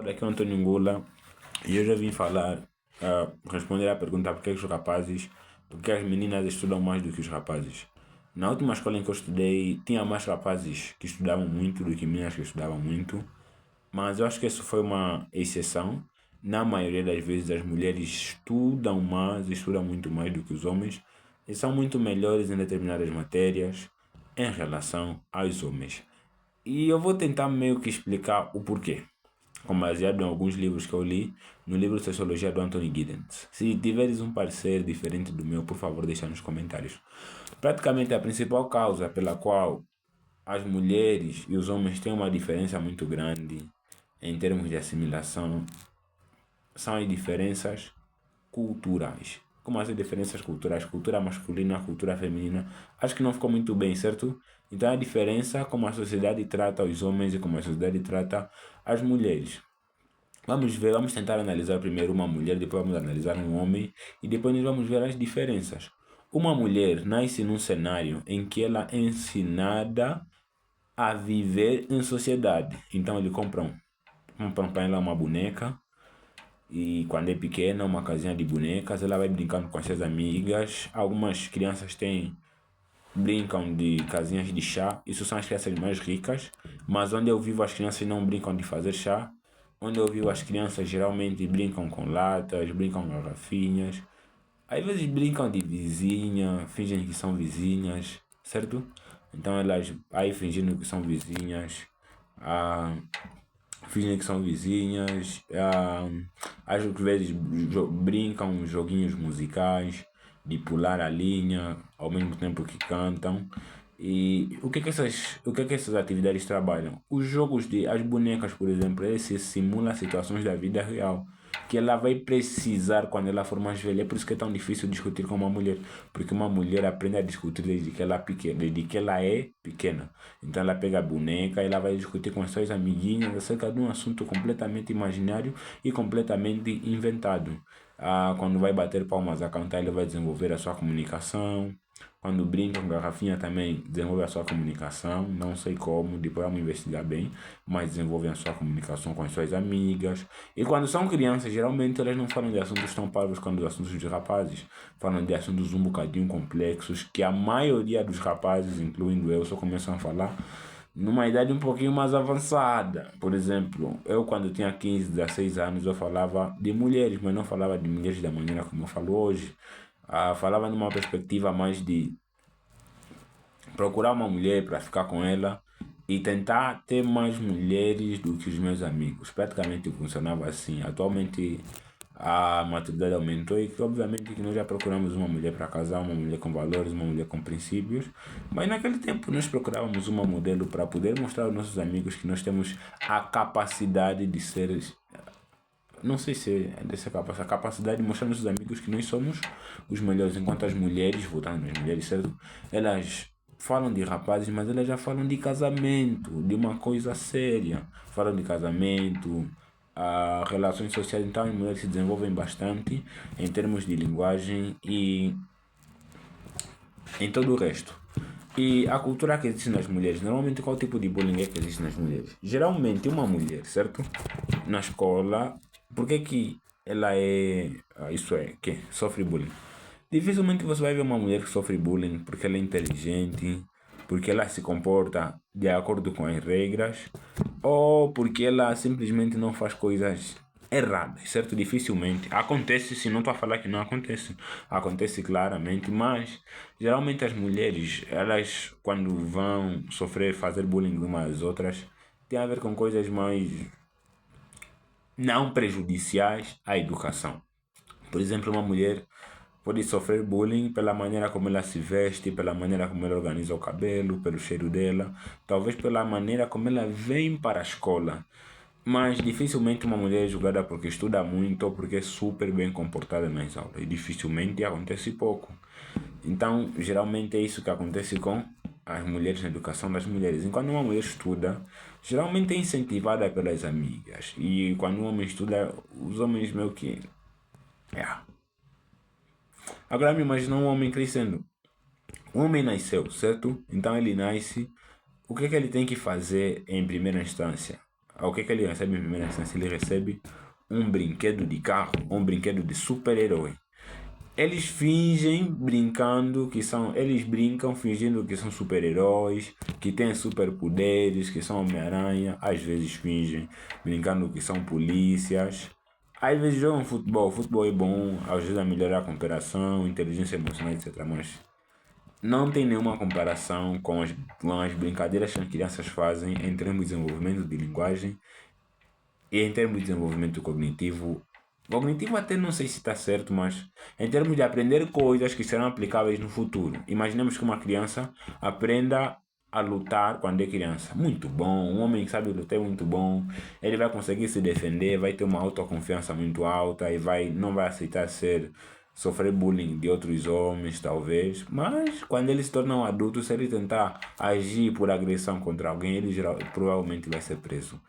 Daqui é o Antônio Ngula e eu já vim falar, responder à pergunta por que os rapazes, porque as meninas estudam mais do que os rapazes. Na última escola em que eu estudei, tinha mais rapazes que estudavam muito do que meninas que estudavam muito, mas eu acho que isso foi uma exceção. Na maioria das vezes, as mulheres estudam mais, estudam muito mais do que os homens e são muito melhores em determinadas matérias em relação aos homens. E eu vou tentar meio que explicar o porquê, com baseado em alguns livros que eu li, no livro Sociologia do Anthony Giddens. Se tiveres um parecer diferente do meu, por favor, deixa nos comentários. Praticamente a principal causa pela qual as mulheres e os homens têm uma diferença muito grande em termos de assimilação são as diferenças culturais. Como as diferenças culturais? Cultura masculina, cultura feminina. Acho que não ficou muito bem, certo? Então a diferença como a sociedade trata os homens e como a sociedade trata as mulheres. Vamos ver, vamos tentar analisar primeiro uma mulher, depois vamos analisar um homem e depois nós vamos ver as diferenças. Uma mulher nasce num cenário em que ela é ensinada a viver em sociedade. Então ele compram para ela uma boneca e quando é pequena, uma casinha de bonecas, ela vai brincando com as suas amigas. Algumas crianças brincam de casinhas de chá, isso são as crianças mais ricas, mas onde eu vivo as crianças não brincam de fazer chá. Onde eu vivo as crianças geralmente brincam com latas, brincam com garrafinhas. Às vezes brincam de vizinha, fingem que são vizinhas, certo? Então elas aí fingindo que são vizinhas, ah, fingem que são vizinhas, às vezes brincam joguinhos musicais, de pular a linha ao mesmo tempo que cantam. E o que é que essas atividades trabalham? Os jogos de as bonecas, por exemplo, esse simula situações da vida real que ela vai precisar quando ela for mais velha. É por isso que é tão difícil discutir com uma mulher, porque uma mulher aprende a discutir desde que ela é pequena, desde que ela é pequena. Então ela pega a boneca e ela vai discutir com as suas amiguinhas acerca de um assunto completamente imaginário e completamente inventado. Quando vai bater palmas a cantar, ele vai desenvolver a sua comunicação. Quando brinca com garrafinha também desenvolve a sua comunicação, não sei como, depois vamos investigar bem, mas desenvolvem a sua comunicação com as suas amigas. E quando são crianças, geralmente elas não falam de assuntos tão parvos quanto os assuntos de rapazes. Falam de assuntos um bocadinho complexos, que a maioria dos rapazes, incluindo eu, só começam a falar numa idade um pouquinho mais avançada. Por exemplo, eu quando tinha 15, 16 anos, eu falava de mulheres, mas não falava de mulheres da maneira como eu falo hoje. Falava numa perspectiva mais de procurar uma mulher para ficar com ela e tentar ter mais mulheres do que os meus amigos. Praticamente funcionava assim. Atualmente a maturidade aumentou e que obviamente que nós já procuramos uma mulher para casar, uma mulher com valores, uma mulher com princípios, mas naquele tempo nós procurávamos uma modelo para poder mostrar aos nossos amigos que nós temos a capacidade de ser, não sei se é dessa capacidade, a capacidade de mostrar aos nossos amigos que nós somos os melhores, enquanto as mulheres, voltando nas mulheres, certo? Elas falam de rapazes, mas elas já falam de casamento, de uma coisa séria. Falam de casamento, relações sociais, então as mulheres se desenvolvem bastante em termos de linguagem e em todo o resto. E a cultura que existe nas mulheres, normalmente qual tipo de bullying é que existe nas mulheres? Geralmente uma mulher, certo? Na escola, por que que ela isso é, que sofre bullying? Dificilmente você vai ver uma mulher que sofre bullying porque ela é inteligente, porque ela se comporta de acordo com as regras, ou porque ela simplesmente não faz coisas erradas, certo? Dificilmente. Acontece, se não estou a falar que não acontece. Acontece claramente, mas geralmente as mulheres, elas quando vão sofrer, fazer bullying umas às outras, tem a ver com coisas mais não prejudiciais à educação. Por exemplo, uma mulher pode sofrer bullying pela maneira como ela se veste, pela maneira como ela organiza o cabelo, pelo cheiro dela, talvez pela maneira como ela vem para a escola. Mas dificilmente uma mulher é julgada porque estuda muito ou porque é super bem comportada nas aulas. E dificilmente acontece pouco. Então, geralmente é isso que acontece com as mulheres na educação das mulheres. Enquanto uma mulher estuda, geralmente é incentivada pelas amigas. E quando um homem estuda, os homens meio que. É. Agora me imagina um homem crescendo. O homem nasceu, certo? Então ele nasce. O que é que ele tem que fazer em primeira instância? o que é que ele recebe em primeira instância? Ele recebe um brinquedo de carro, um brinquedo de super-herói. Eles fingem brincando que são. Eles brincam fingindo que são super-heróis, que têm superpoderes, que são Homem-Aranha. Às vezes fingem brincando que são polícias. Às vezes jogam futebol. O futebol é bom, ajuda a melhorar a cooperação, inteligência emocional, etc. Mas não tem nenhuma comparação com as brincadeiras que as crianças fazem em termos de desenvolvimento de linguagem e em termos de desenvolvimento cognitivo. Cognitivo até não sei se está certo, mas em termos de aprender coisas que serão aplicáveis no futuro. Imaginemos que uma criança aprenda a lutar quando é criança. Muito bom. Um homem que sabe lutar é muito bom. Ele vai conseguir se defender, vai ter uma autoconfiança muito alta e não vai aceitar sofrer bullying de outros homens, talvez. Mas quando ele se torna um adulto, se ele tentar agir por agressão contra alguém, provavelmente vai ser preso.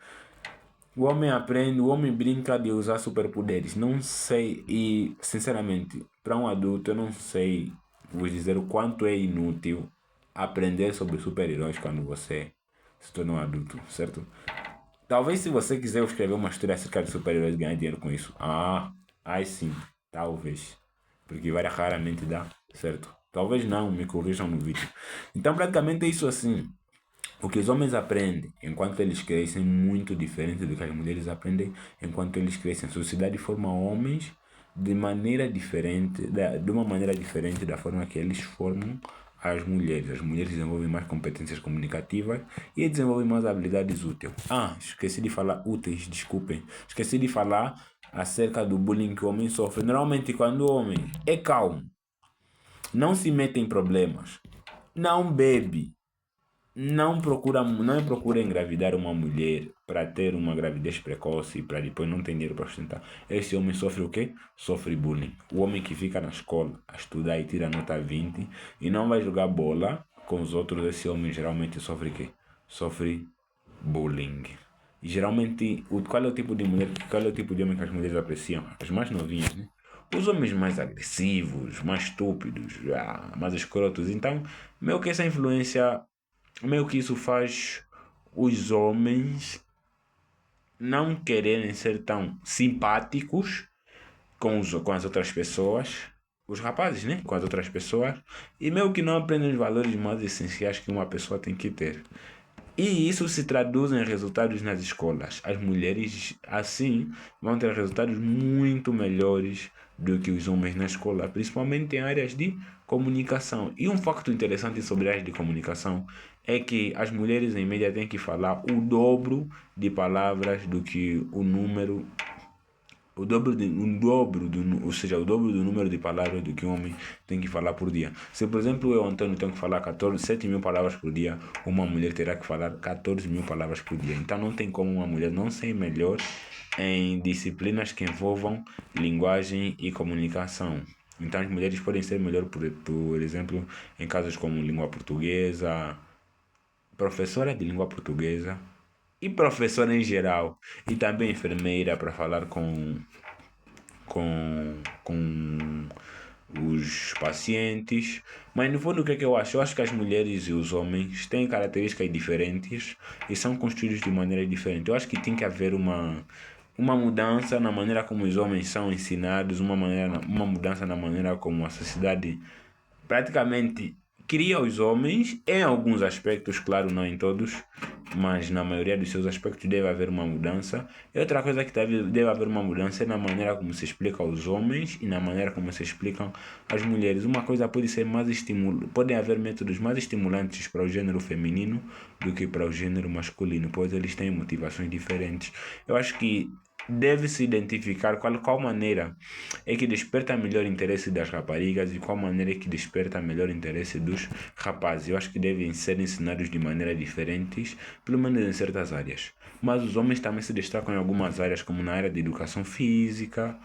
O homem aprende, o homem brinca de usar superpoderes. Não sei, e sinceramente, para um adulto, eu não sei vos dizer o quanto é inútil aprender sobre super-heróis quando você se torna um adulto, certo? Talvez se você quiser escrever uma história acerca de super-heróis e ganhar dinheiro com isso. Aí sim, talvez. Porque raramente dá, certo? Talvez não, me corrijam no vídeo. Então, praticamente é isso assim. O que os homens aprendem enquanto eles crescem é muito diferente do que as mulheres aprendem enquanto eles crescem. A sociedade forma homens de maneira diferente, de uma maneira diferente da forma que eles formam as mulheres. As mulheres desenvolvem mais competências comunicativas e desenvolvem mais habilidades úteis. Esqueci de falar úteis, desculpem. Esqueci de falar acerca do bullying que o homem sofre. Normalmente quando o homem é calmo, não se mete em problemas, não bebe, não procura engravidar uma mulher para ter uma gravidez precoce e para depois não ter dinheiro para sustentar. Esse homem sofre o quê? Sofre bullying. O homem que fica na escola a estudar e tira nota 20 e não vai jogar bola com os outros, esse homem geralmente sofre o quê? Sofre bullying. E geralmente, qual é o tipo de mulher, qual é o tipo de homem que as mulheres apreciam? As mais novinhas, né? Os homens mais agressivos, mais estúpidos, mais escrotos. Então, meio que essa influência, meio que isso faz os homens não quererem ser tão simpáticos com as outras pessoas, os rapazes, né? Com as outras pessoas, e meio que não aprendem os valores mais essenciais que uma pessoa tem que ter. E isso se traduz em resultados nas escolas. As mulheres, assim, vão ter resultados muito melhores do que os homens na escola, principalmente em áreas de comunicação. E um facto interessante sobre áreas de comunicação é que as mulheres, em média, têm que falar o dobro de palavras do que ou seja, o dobro do número de palavras do que um homem tem que falar por dia. Se, por exemplo, eu, Antônio, tenho que falar 7 mil palavras por dia, uma mulher terá que falar 14 mil palavras por dia. Então, não tem como uma mulher não ser melhor em disciplinas que envolvam linguagem e comunicação. Então, as mulheres podem ser melhor, por exemplo, em casos como língua portuguesa, professora de língua portuguesa e professora em geral, e também enfermeira para falar com os pacientes. Mas no fundo, o que é que eu acho? Eu acho que as mulheres e os homens têm características diferentes e são construídos de maneira diferente. Eu acho que tem que haver uma mudança na maneira como os homens são ensinados, uma mudança na maneira como a sociedade praticamente cria os homens, em alguns aspectos, claro, não em todos, mas na maioria dos seus aspectos deve haver uma mudança. E outra coisa que deve haver uma mudança é na maneira como se explica os homens e na maneira como se explicam as mulheres. Uma coisa pode ser mais podem haver métodos mais estimulantes para o gênero feminino do que para o gênero masculino, pois eles têm motivações diferentes. Eu acho que deve-se identificar qual maneira é que desperta melhor interesse das raparigas e qual maneira é que desperta melhor interesse dos rapazes. Eu acho que devem ser ensinados de maneiras diferentes, pelo menos em certas áreas. Mas os homens também se destacam em algumas áreas, como na área de educação física.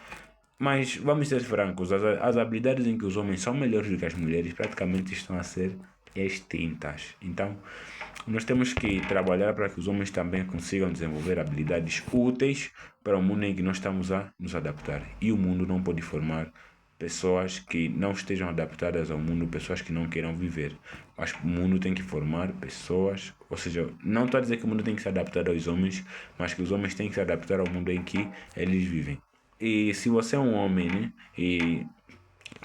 Mas vamos ser francos, as habilidades em que os homens são melhores do que as mulheres praticamente estão a ser extintas. Então, nós temos que trabalhar para que os homens também consigam desenvolver habilidades úteis para o mundo em que nós estamos a nos adaptar. E o mundo não pode formar pessoas que não estejam adaptadas ao mundo, pessoas que não queiram viver. Mas o mundo tem que formar pessoas, ou seja, não estou a dizer que o mundo tem que se adaptar aos homens, mas que os homens têm que se adaptar ao mundo em que eles vivem. E se você é um homem, né, e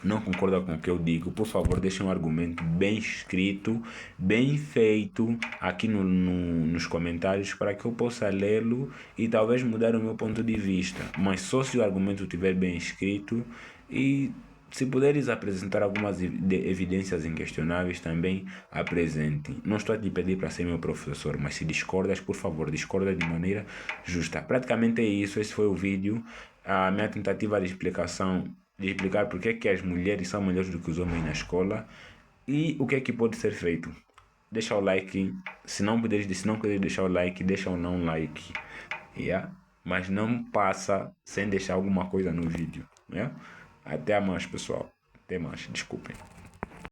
não concorda com o que eu digo, por favor, deixe um argumento bem escrito, bem feito aqui nos comentários para que eu possa lê-lo e talvez mudar o meu ponto de vista. Mas só se o argumento estiver bem escrito e se puderes apresentar algumas evidências inquestionáveis, também apresente. Não estou a te pedir para ser meu professor, mas se discordas, por favor, discorda de maneira justa. Praticamente é isso, esse foi o vídeo. A minha tentativa de explicar porque é que as mulheres são melhores do que os homens na escola e o que é que pode ser feito. Deixa o like, se não puderes deixar o like, deixa o não like, yeah? Mas não passa sem deixar alguma coisa no vídeo, yeah? Até mais, pessoal. Até mais, desculpem.